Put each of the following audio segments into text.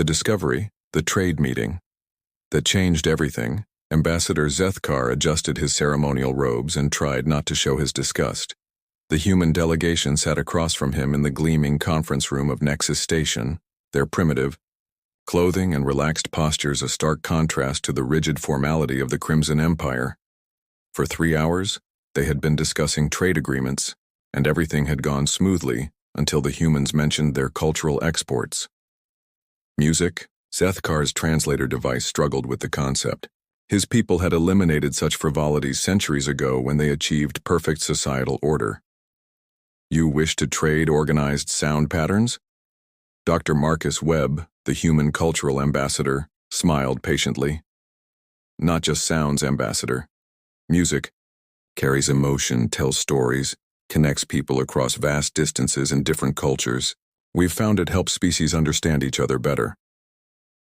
The discovery, the trade meeting, that changed everything. Ambassador Zethkar adjusted his ceremonial robes and tried not to show his disgust. The human delegation sat across from him in the gleaming conference room of Nexus Station, their primitive clothing and relaxed postures a stark contrast to the rigid formality of the Crimson Empire. For 3 hours, they had been discussing trade agreements, and everything had gone smoothly until the humans mentioned their cultural exports. Music, Zethkar's translator device struggled with the concept. His people had eliminated such frivolities centuries ago when they achieved perfect societal order. You wish to trade organized sound patterns? Dr. Marcus Webb, the human cultural ambassador, smiled patiently. Not just sounds, Ambassador. Music carries emotion, tells stories, connects people across vast distances and different cultures. We've found it helps species understand each other better.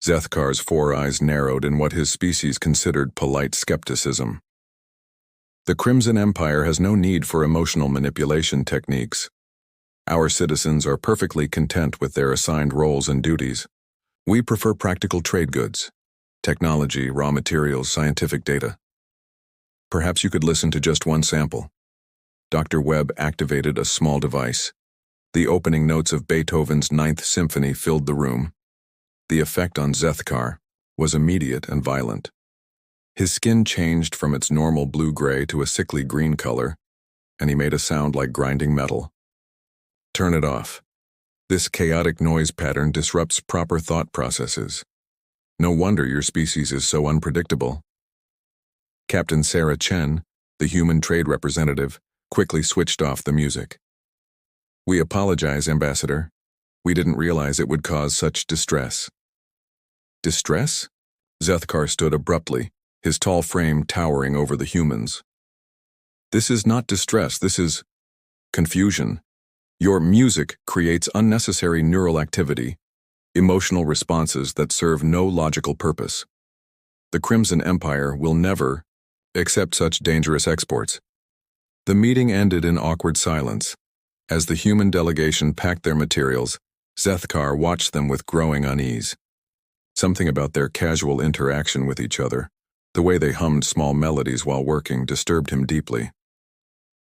Zethkar's 4 eyes narrowed in what his species considered polite skepticism. The Crimson Empire has no need for emotional manipulation techniques. Our citizens are perfectly content with their assigned roles and duties. We prefer practical trade goods, technology, raw materials, scientific data. Perhaps you could listen to just one sample. Dr. Webb activated a small device. The opening notes of Beethoven's Ninth Symphony filled the room. The effect on Zethkar was immediate and violent. His skin changed from its normal blue-gray to a sickly green color, and he made a sound like grinding metal. Turn it off. This chaotic noise pattern disrupts proper thought processes. No wonder your species is so unpredictable. Captain Sarah Chen, the human trade representative, quickly switched off the music. We apologize, Ambassador. We didn't realize it would cause such distress. Distress? Zethkar stood abruptly, his tall frame towering over the humans. This is not distress, this is confusion. Your music creates unnecessary neural activity, emotional responses that serve no logical purpose. The Crimson Empire will never accept such dangerous exports. The meeting ended in awkward silence. As the human delegation packed their materials, Zethkar watched them with growing unease. Something about their casual interaction with each other, the way they hummed small melodies while working, disturbed him deeply.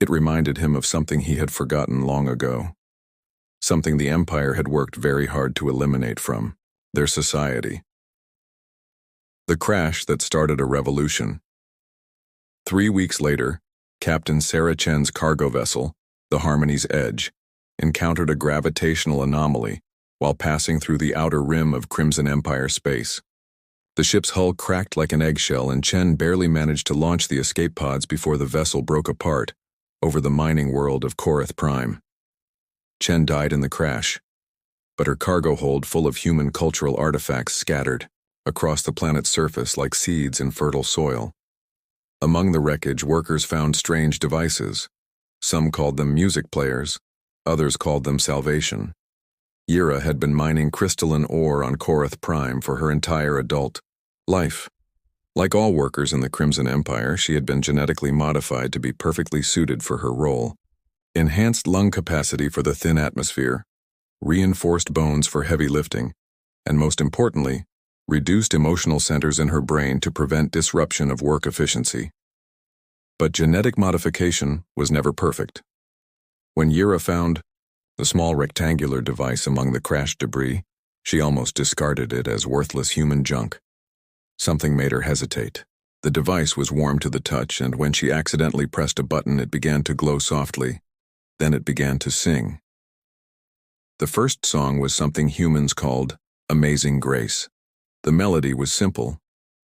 It reminded him of something he had forgotten long ago. Something the Empire had worked very hard to eliminate from their society. The crash that started a revolution. 3 weeks later, Captain Sarah Chen's cargo vessel, the Harmony's Edge, encountered a gravitational anomaly while passing through the outer rim of Crimson Empire space. The ship's hull cracked like an eggshell, and Chen barely managed to launch the escape pods before the vessel broke apart over the mining world of Korath Prime. Chen died in the crash, but her cargo hold full of human cultural artifacts scattered across the planet's surface like seeds in fertile soil. Among the wreckage, workers found strange devices. Some called them music players, others called them salvation. Yira had been mining crystalline ore on Korath Prime for her entire adult life. Like all workers in the Crimson Empire, she had been genetically modified to be perfectly suited for her role. Enhanced lung capacity for the thin atmosphere, reinforced bones for heavy lifting, and most importantly, reduced emotional centers in her brain to prevent disruption of work efficiency. But genetic modification was never perfect. When Yira found the small rectangular device among the crashed debris, she almost discarded it as worthless human junk. Something made her hesitate. The device was warm to the touch, and when she accidentally pressed a button, it began to glow softly. Then it began to sing. The first song was something humans called Amazing Grace. The melody was simple,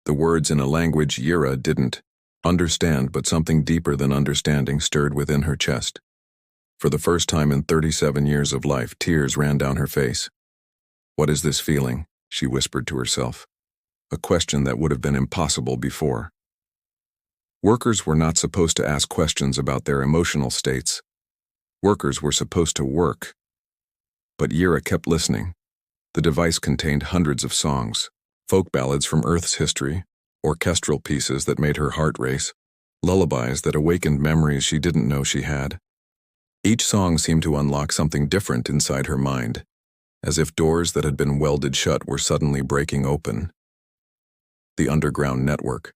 the words in a language Yira didn't understand, but something deeper than understanding stirred within her chest. For the first time in 37 years of life, tears ran down her face. "What is this feeling?" she whispered to herself, a question that would have been impossible before. Workers were not supposed to ask questions about their emotional states. Workers were supposed to work. But Yira kept listening. The device contained hundreds of songs, folk ballads from Earth's history, orchestral pieces that made her heart race, lullabies that awakened memories she didn't know she had. Each song seemed to unlock something different inside her mind, as if doors that had been welded shut were suddenly breaking open. The underground network.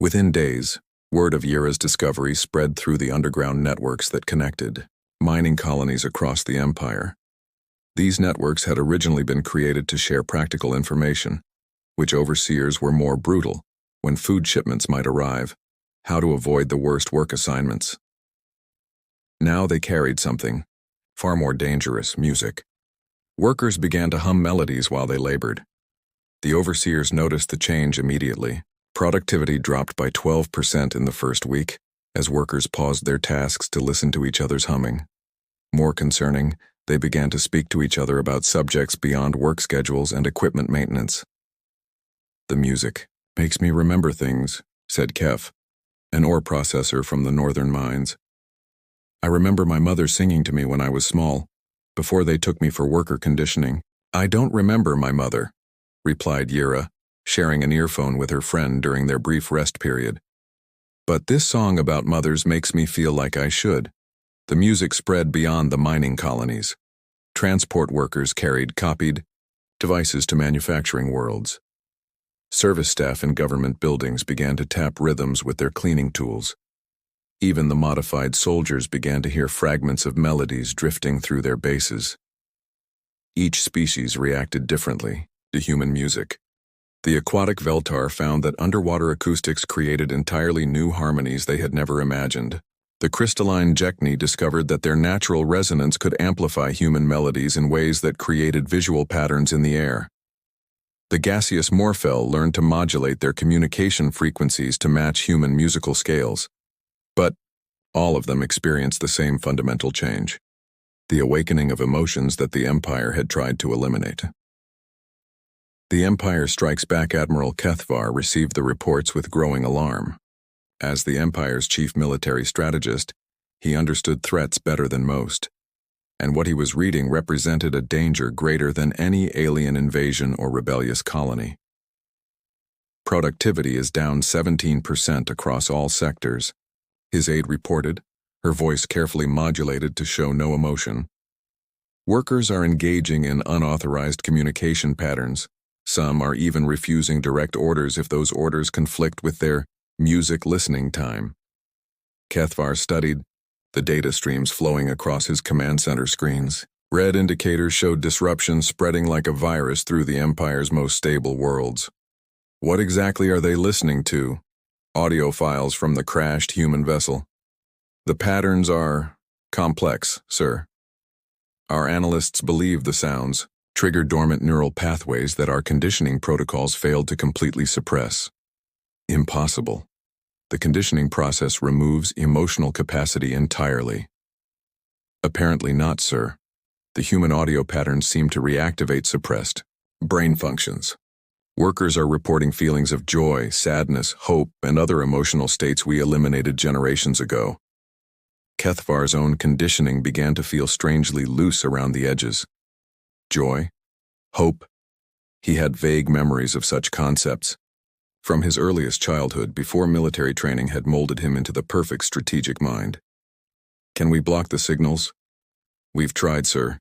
Within days, word of Yira's discovery spread through the underground networks that connected mining colonies across the empire. These networks had originally been created to share practical information, which overseers were more brutal when food shipments might arrive, how to avoid the worst work assignments. Now they carried something far more dangerous: music. Workers began to hum melodies while they labored. The overseers noticed the change immediately. Productivity dropped by 12% in the first week, as workers paused their tasks to listen to each other's humming. More concerning, they began to speak to each other about subjects beyond work schedules and equipment maintenance. "The music makes me remember things," said Kef, an ore processor from the northern mines. "I remember my mother singing to me when I was small, before they took me for worker conditioning." "I don't remember my mother," replied Yira, sharing an earphone with her friend during their brief rest period. "But this song about mothers makes me feel like I should." The music spread beyond the mining colonies. Transport workers carried copied devices to manufacturing worlds. Service staff in government buildings began to tap rhythms with their cleaning tools. Even the modified soldiers began to hear fragments of melodies drifting through their bases. Each species reacted differently to human music. The aquatic Veltar found that underwater acoustics created entirely new harmonies they had never imagined. The crystalline Jekni discovered that their natural resonance could amplify human melodies in ways that created visual patterns in the air. The gaseous Morphel learned to modulate their communication frequencies to match human musical scales. But all of them experienced the same fundamental change: the awakening of emotions that the Empire had tried to eliminate. The Empire Strikes Back Admiral Kethvar received the reports with growing alarm. As the Empire's chief military strategist, he understood threats better than most, and what he was reading represented a danger greater than any alien invasion or rebellious colony. Productivity is down 17% across all sectors, his aide reported, her voice carefully modulated to show no emotion. Workers are engaging in unauthorized communication patterns. Some are even refusing direct orders if those orders conflict with their music listening time. Kethvar studied the data streams flowing across his command center screens. Red indicators showed disruption spreading like a virus through the Empire's most stable worlds. What exactly are they listening to? Audio files from the crashed human vessel. The patterns are complex, sir. Our analysts believe the sounds trigger dormant neural pathways that our conditioning protocols failed to completely suppress. Impossible. The conditioning process removes emotional capacity entirely. Apparently not, sir. The human audio patterns seem to reactivate suppressed brain functions. Workers are reporting feelings of joy, sadness, hope, and other emotional states we eliminated generations ago. Kethvar's own conditioning began to feel strangely loose around the edges. Joy? Hope? He had vague memories of such concepts. From his earliest childhood, before military training had molded him into the perfect strategic mind. Can we block the signals? We've tried, sir.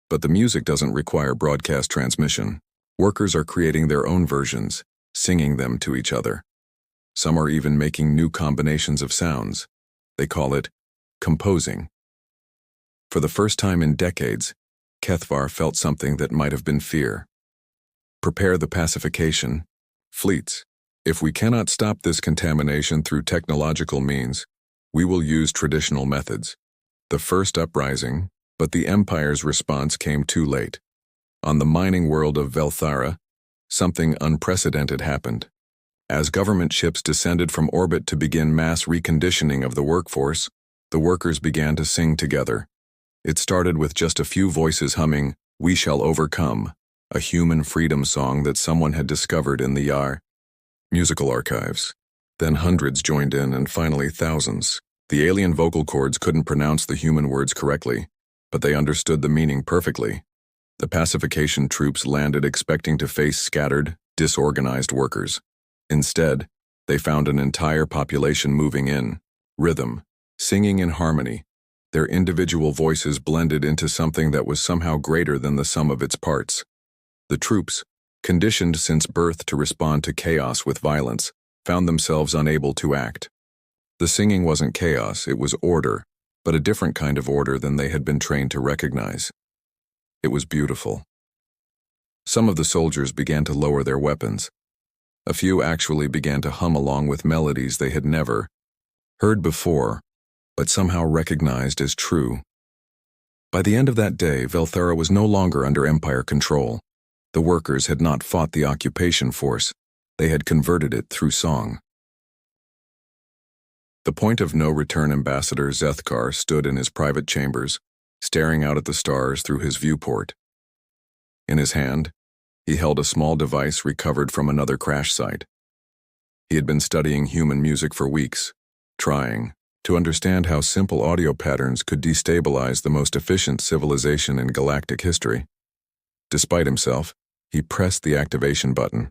But the music doesn't require broadcast transmission. Workers are creating their own versions, singing them to each other. Some are even making new combinations of sounds. They call it composing. For the first time in decades, Kethvar felt something that might have been fear. Prepare the pacification. Fleets. If we cannot stop this contamination through technological means, we will use traditional methods. The first uprising, but the Empire's response came too late. On the mining world of Velthara, something unprecedented happened. As government ships descended from orbit to begin mass reconditioning of the workforce, the workers began to sing together. It started with just a few voices humming, "We Shall Overcome," a human freedom song that someone had discovered in the Yar musical archives. Then hundreds joined in, and finally thousands. The alien vocal cords couldn't pronounce the human words correctly, but they understood the meaning perfectly. The pacification troops landed expecting to face scattered, disorganized workers. Instead, they found an entire population moving in, rhythm, singing in harmony, Their individual voices blended into something that was somehow greater than the sum of its parts. The troops, conditioned since birth to respond to chaos with violence, found themselves unable to act. The singing wasn't chaos, it was order, but a different kind of order than they had been trained to recognize. It was beautiful. Some of the soldiers began to lower their weapons. A few actually began to hum along with melodies they had never heard before, but somehow recognized as true. By the end of that day, Velthara was no longer under Empire control. The workers had not fought the occupation force, they had converted it through song. The point of no return ambassador Zethkar stood in his private chambers, staring out at the stars through his viewport. In his hand, he held a small device recovered from another crash site. He had been studying human music for weeks, trying to understand how simple audio patterns could destabilize the most efficient civilization in galactic history. Despite himself, he pressed the activation button.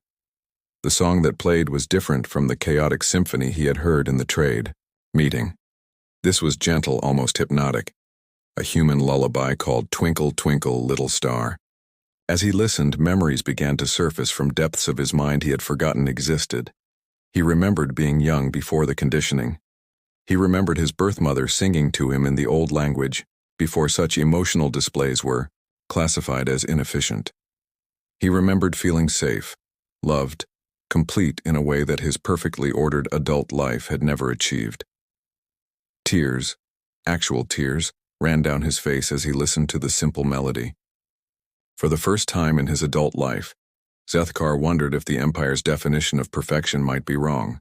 The song that played was different from the chaotic symphony he had heard in the trade meeting. This was gentle, almost hypnotic, a human lullaby called Twinkle, Twinkle, Little Star. As he listened, memories began to surface from depths of his mind he had forgotten existed. He remembered being young before the conditioning. He remembered his birth mother singing to him in the old language before such emotional displays were classified as inefficient. He remembered feeling safe, loved, complete in a way that his perfectly ordered adult life had never achieved. Tears, actual tears, ran down his face as he listened to the simple melody. For the first time in his adult life, Zethkar wondered if the Empire's definition of perfection might be wrong.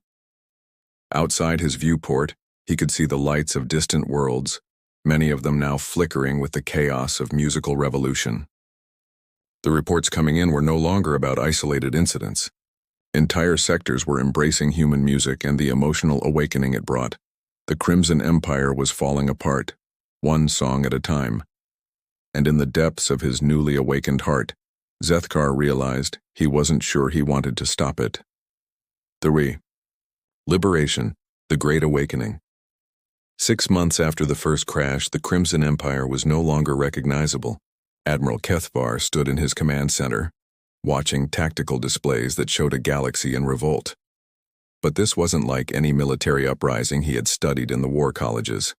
Outside his viewport, he could see the lights of distant worlds, many of them now flickering with the chaos of musical revolution. The reports coming in were no longer about isolated incidents. Entire sectors were embracing human music and the emotional awakening it brought. The Crimson Empire was falling apart, one song at a time. And in the depths of his newly awakened heart, Zethkar realized he wasn't sure he wanted to stop it. 3. Liberation, the Great Awakening. 6 months after the first crash, the Crimson Empire was no longer recognizable. Admiral Kethvar stood in his command center, watching tactical displays that showed a galaxy in revolt. But this wasn't like any military uprising he had studied in the war colleges.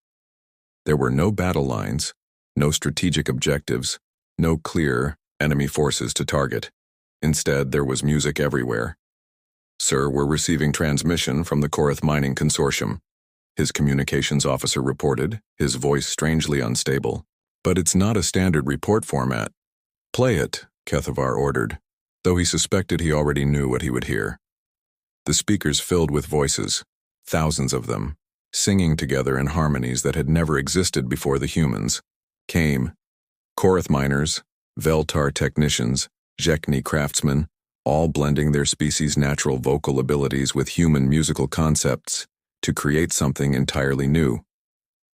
There were no battle lines, no strategic objectives, no clear enemy forces to target. Instead, there was music everywhere. "Sir, we're receiving transmission from the Korath Mining Consortium," his communications officer reported, his voice strangely unstable. "But it's not a standard report format." "Play it," Kethvar ordered, though he suspected he already knew what he would hear. The speakers filled with voices, thousands of them, singing together in harmonies that had never existed before the humans. Came Korath miners, Veltar technicians, Jekni craftsmen, all blending their species' natural vocal abilities with human musical concepts to create something entirely new.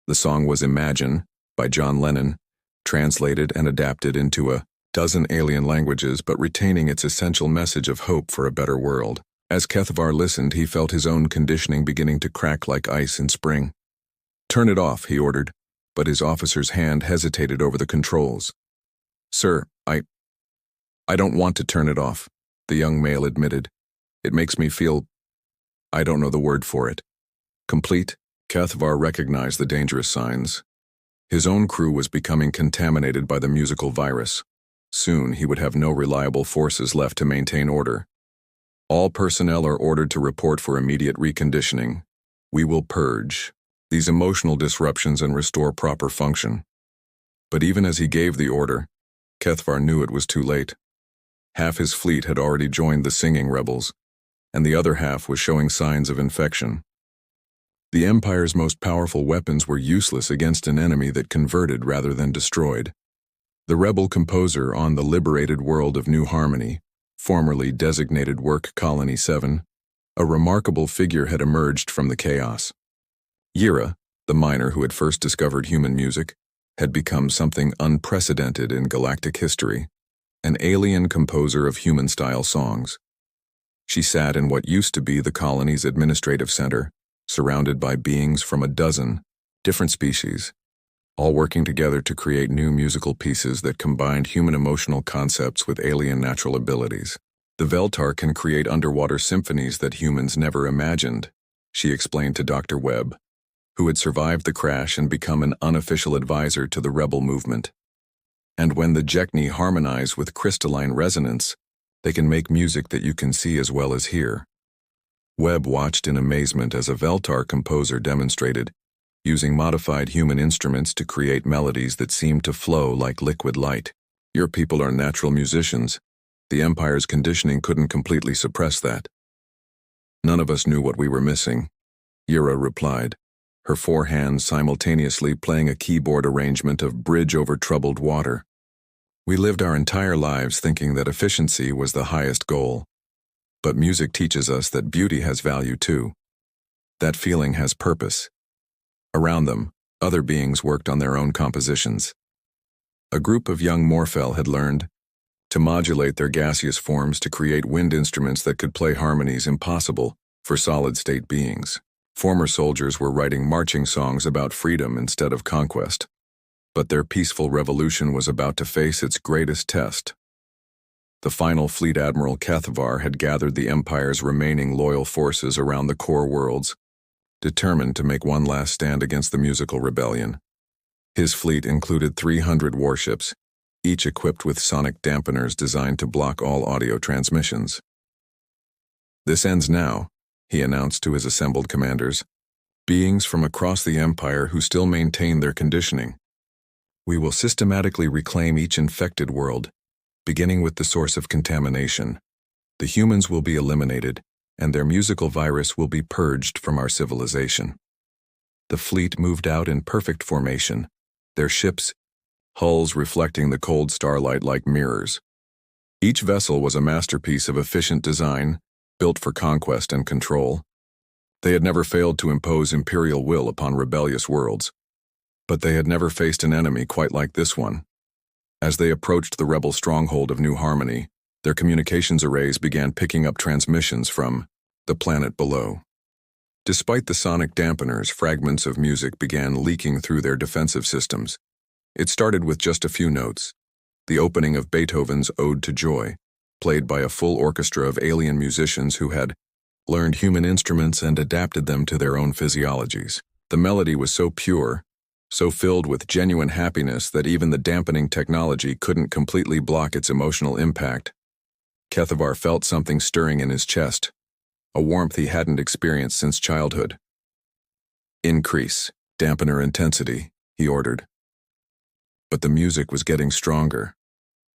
The song was Imagine, by John Lennon, translated and adapted into a dozen alien languages but retaining its essential message of hope for a better world. As Kethvar listened, he felt his own conditioning beginning to crack like ice in spring. "Turn it off," he ordered, but his officer's hand hesitated over the controls. "Sir, I don't want to turn it off," the young male admitted. "It makes me feel, I don't know the word for it." Complete, Kethvar recognized the dangerous signs. His own crew was becoming contaminated by the musical virus. Soon he would have no reliable forces left to maintain order. "All personnel are ordered to report for immediate reconditioning. We will purge these emotional disruptions and restore proper function." But even as he gave the order, Kethvar knew it was too late. Half his fleet had already joined the singing rebels, and the other half was showing signs of infection. The Empire's most powerful weapons were useless against an enemy that converted rather than destroyed. The rebel composer on the liberated world of New Harmony, formerly designated Work Colony 7, a remarkable figure had emerged from the chaos. Yira, the miner who had first discovered human music, had become something unprecedented in galactic history, an alien composer of human-style songs. She sat in what used to be the colony's administrative center, surrounded by beings from a dozen different species, all working together to create new musical pieces that combined human emotional concepts with alien natural abilities. The Veltar can create underwater symphonies that humans never imagined, she explained to Dr. Webb, who had survived the crash and become an unofficial advisor to the rebel movement. And when the Jekni harmonize with crystalline resonance, they can make music that you can see as well as hear. Webb watched in amazement as a Veltar composer demonstrated, using modified human instruments to create melodies that seemed to flow like liquid light. Your people are natural musicians. The Empire's conditioning couldn't completely suppress that. None of us knew what we were missing, Yura replied, her four hands simultaneously playing a keyboard arrangement of Bridge Over Troubled Water. We lived our entire lives thinking that efficiency was the highest goal. But music teaches us that beauty has value too. That feeling has purpose. Around them, other beings worked on their own compositions. A group of young Morphel had learned to modulate their gaseous forms to create wind instruments that could play harmonies impossible for solid-state beings. Former soldiers were writing marching songs about freedom instead of conquest. But their peaceful revolution was about to face its greatest test. The final Fleet Admiral Kethavar had gathered the Empire's remaining loyal forces around the core worlds, determined to make one last stand against the musical rebellion. His fleet included 300 warships, each equipped with sonic dampeners designed to block all audio transmissions. "This ends now," he announced to his assembled commanders, beings from across the Empire who still maintain their conditioning. "We will systematically reclaim each infected world, beginning with the source of contamination. The humans will be eliminated, and their musical virus will be purged from our civilization." The fleet moved out in perfect formation, their ships' hulls reflecting the cold starlight like mirrors. Each vessel was a masterpiece of efficient design, built for conquest and control. They had never failed to impose imperial will upon rebellious worlds, but they had never faced an enemy quite like this one. As they approached the rebel stronghold of New Harmony, their communications arrays began picking up transmissions from the planet below. Despite the sonic dampeners, fragments of music began leaking through their defensive systems. It started with just a few notes, the opening of Beethoven's Ode to Joy, played by a full orchestra of alien musicians who had learned human instruments and adapted them to their own physiologies. The melody was so pure, so filled with genuine happiness that even the dampening technology couldn't completely block its emotional impact. Kethavar felt something stirring in his chest, a warmth he hadn't experienced since childhood. "Increase dampener intensity," he ordered. But the music was getting stronger.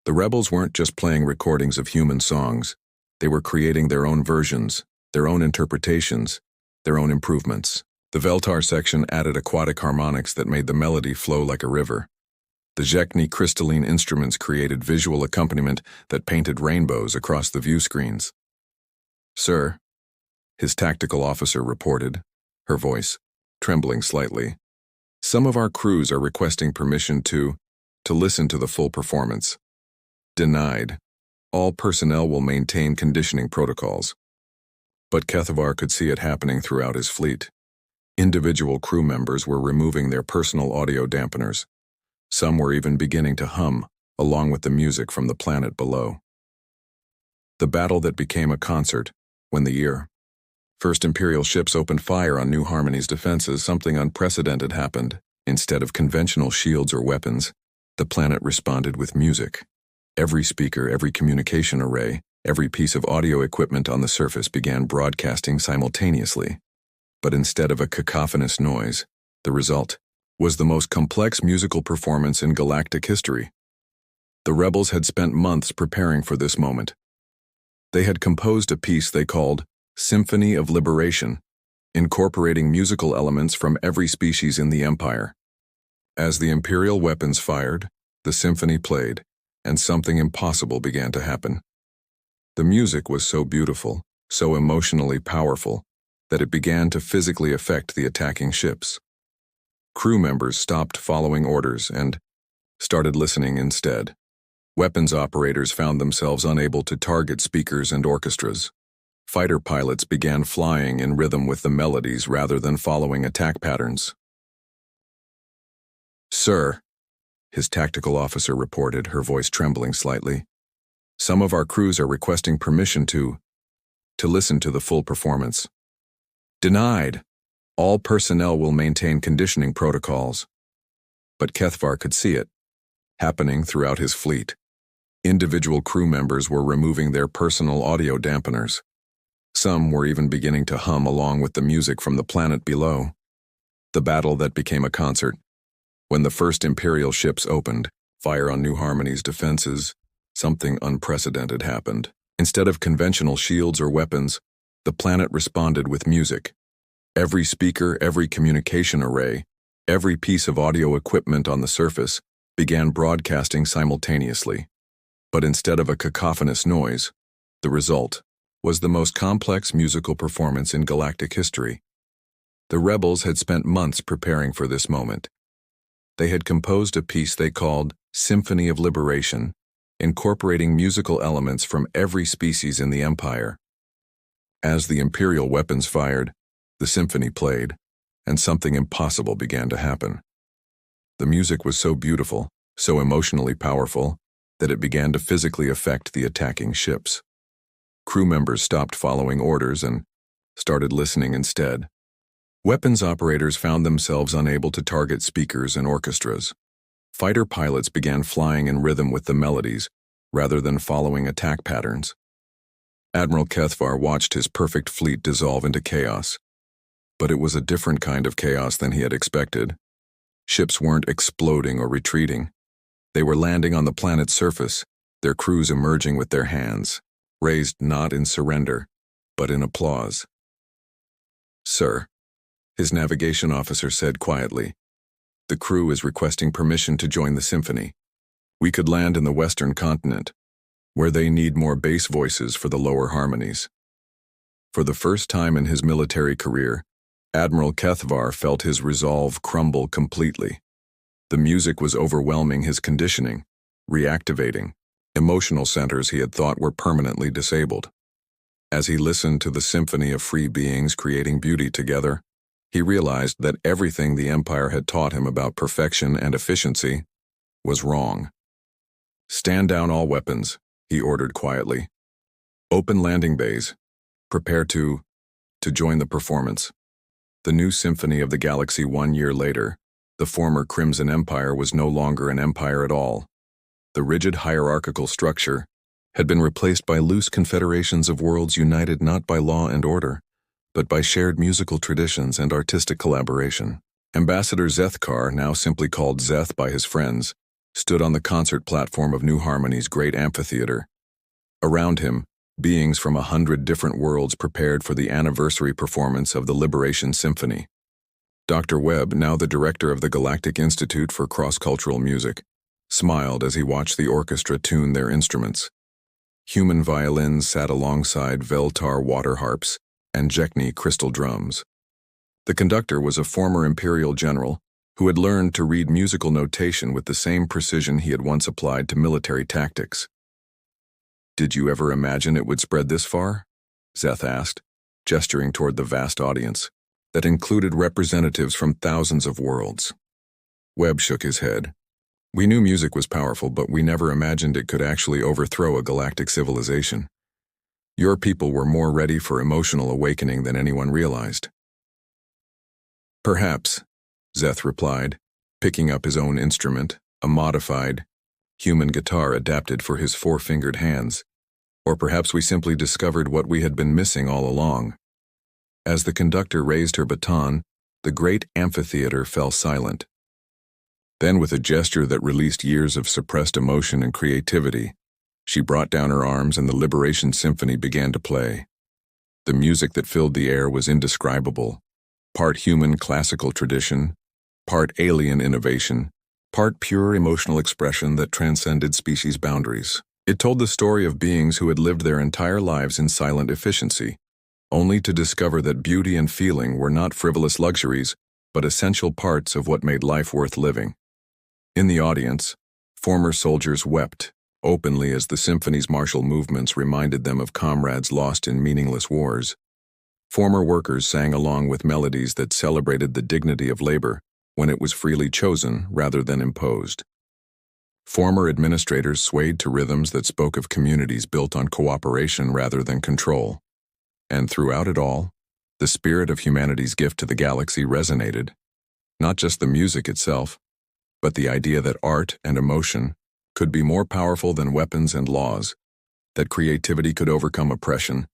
The rebels weren't just playing recordings of human songs. They were creating their own versions, their own interpretations, their own improvements. The Veltar section added aquatic harmonics that made the melody flow like a river. The Jekni crystalline instruments created visual accompaniment that painted rainbows across the view screens. "Sir," his tactical officer reported, her voice trembling slightly, "some of our crews are requesting permission to listen to the full performance." "Denied. All personnel will maintain conditioning protocols." But Kethavar could see it happening throughout his fleet. Individual crew members were removing their personal audio dampeners. Some were even beginning to hum, along with the music from the planet below. The battle that became a concert, when the first Imperial ships opened fire on New Harmony's defenses, something unprecedented happened. Instead of conventional shields or weapons, the planet responded with music. Every speaker, every communication array, every piece of audio equipment on the surface began broadcasting simultaneously. But instead of a cacophonous noise, the result was the most complex musical performance in galactic history. The rebels had spent months preparing for this moment. They had composed a piece they called Symphony of Liberation, incorporating musical elements from every species in the Empire. As the Imperial weapons fired, the symphony played, and something impossible began to happen. The music was so beautiful, so emotionally powerful, that it began to physically affect the attacking ships. Crew members stopped following orders and started listening instead. Weapons operators found themselves unable to target speakers and orchestras. Fighter pilots began flying in rhythm with the melodies rather than following attack patterns. Sir, his tactical officer reported, her voice trembling slightly. Some of our crews are requesting permission to listen to the full performance. Denied. All personnel will maintain conditioning protocols. But Kethvar could see it, happening throughout his fleet. Individual crew members were removing their personal audio dampeners. Some were even beginning to hum along with the music from the planet below. The battle that became a concert. When the first Imperial ships opened fire on New Harmony's defenses, something unprecedented happened. Instead of conventional shields or weapons, the planet responded with music. Every speaker, every communication array, every piece of audio equipment on the surface began broadcasting simultaneously. But instead of a cacophonous noise, the result was the most complex musical performance in galactic history. The rebels had spent months preparing for this moment. They had composed a piece they called Symphony of Liberation, incorporating musical elements from every species in the Empire. As the Imperial weapons fired, the symphony played, and something impossible began to happen. The music was so beautiful, so emotionally powerful, that it began to physically affect the attacking ships. Crew members stopped following orders and started listening instead. Weapons operators found themselves unable to target speakers and orchestras. Fighter pilots began flying in rhythm with the melodies, rather than following attack patterns. Admiral Kethvar watched his perfect fleet dissolve into chaos. But it was a different kind of chaos than he had expected. Ships weren't exploding or retreating. They were landing on the planet's surface, their crews emerging with their hands, raised not in surrender, but in applause. Sir, his navigation officer said quietly, the crew is requesting permission to join the symphony. We could land in the Western continent, where they need more bass voices for the lower harmonies. For the first time in his military career, Admiral Kethvar felt his resolve crumble completely. The music was overwhelming his conditioning, reactivating emotional centers he had thought were permanently disabled. As he listened to the symphony of free beings creating beauty together, he realized that everything the Empire had taught him about perfection and efficiency was wrong. Stand down all weapons, he ordered quietly. Open landing bays. Prepare to join the performance. The new symphony of the galaxy 1 year later, the former Crimson Empire was no longer an empire at all. The rigid hierarchical structure had been replaced by loose confederations of worlds united not by law and order, but by shared musical traditions and artistic collaboration. Ambassador Zethkar, now simply called Zeth by his friends, stood on the concert platform of New Harmony's great amphitheater. Around him, beings from 100 different worlds prepared for the anniversary performance of the Liberation Symphony. Dr. Webb, now the director of the Galactic Institute for Cross-Cultural Music, smiled as he watched the orchestra tune their instruments. Human violins sat alongside Veltar water harps and Jekni crystal drums. The conductor was a former Imperial general who had learned to read musical notation with the same precision he had once applied to military tactics. Did you ever imagine it would spread this far? Zeth asked, gesturing toward the vast audience that included representatives from thousands of worlds. Webb shook his head. We knew music was powerful, but we never imagined it could actually overthrow a galactic civilization. Your people were more ready for emotional awakening than anyone realized. Perhaps, Zeth replied, picking up his own instrument, a modified, human guitar adapted for his four-fingered hands. Or perhaps we simply discovered what we had been missing all along. As the conductor raised her baton, the great amphitheater fell silent. Then, with a gesture that released years of suppressed emotion and creativity, she brought down her arms and the Liberation Symphony began to play. The music that filled the air was indescribable, part human classical tradition, part alien innovation, part pure emotional expression that transcended species boundaries. It told the story of beings who had lived their entire lives in silent efficiency, only to discover that beauty and feeling were not frivolous luxuries, but essential parts of what made life worth living. In the audience, former soldiers wept openly as the symphony's martial movements reminded them of comrades lost in meaningless wars. Former workers sang along with melodies that celebrated the dignity of labor, when it was freely chosen rather than imposed. Former administrators swayed to rhythms that spoke of communities built on cooperation rather than control. And throughout it all, the spirit of humanity's gift to the galaxy resonated, not just the music itself, but the idea that art and emotion could be more powerful than weapons and laws, that creativity could overcome oppression,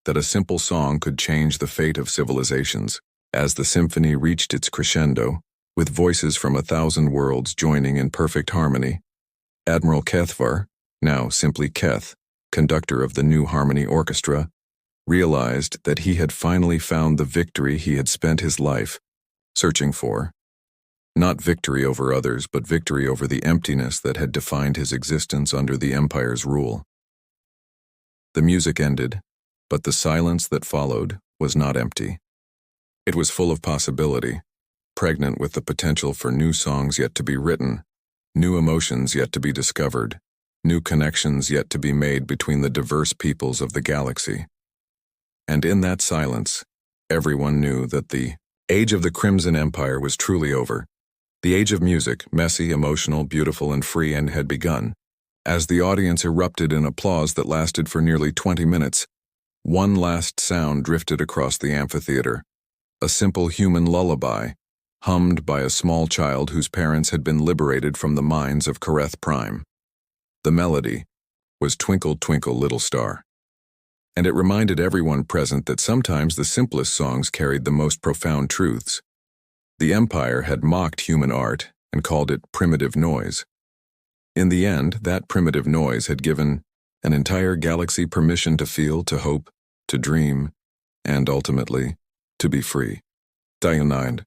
that a simple song could change the fate of civilizations. As the symphony reached its crescendo, with voices from 1,000 worlds joining in perfect harmony, Admiral Kethvar, now simply Keth, conductor of the New Harmony Orchestra, realized that he had finally found the victory he had spent his life searching for. Not victory over others, but victory over the emptiness that had defined his existence under the Empire's rule. The music ended, but the silence that followed was not empty. It was full of possibility, pregnant with the potential for new songs yet to be written, new emotions yet to be discovered, new connections yet to be made between the diverse peoples of the galaxy. And in that silence, everyone knew that the age of the Crimson Empire was truly over. The age of music, messy, emotional, beautiful, and free, and had begun. As the audience erupted in applause that lasted for nearly 20 minutes, one last sound drifted across the amphitheater, a simple human lullaby, hummed by a small child whose parents had been liberated from the mines of Kareth Prime. The melody was Twinkle, Twinkle, Little Star. And it reminded everyone present that sometimes the simplest songs carried the most profound truths. The Empire had mocked human art and called it primitive noise. In the end, that primitive noise had given an entire galaxy permission to feel, to hope, to dream, and ultimately, to be free. Dianine.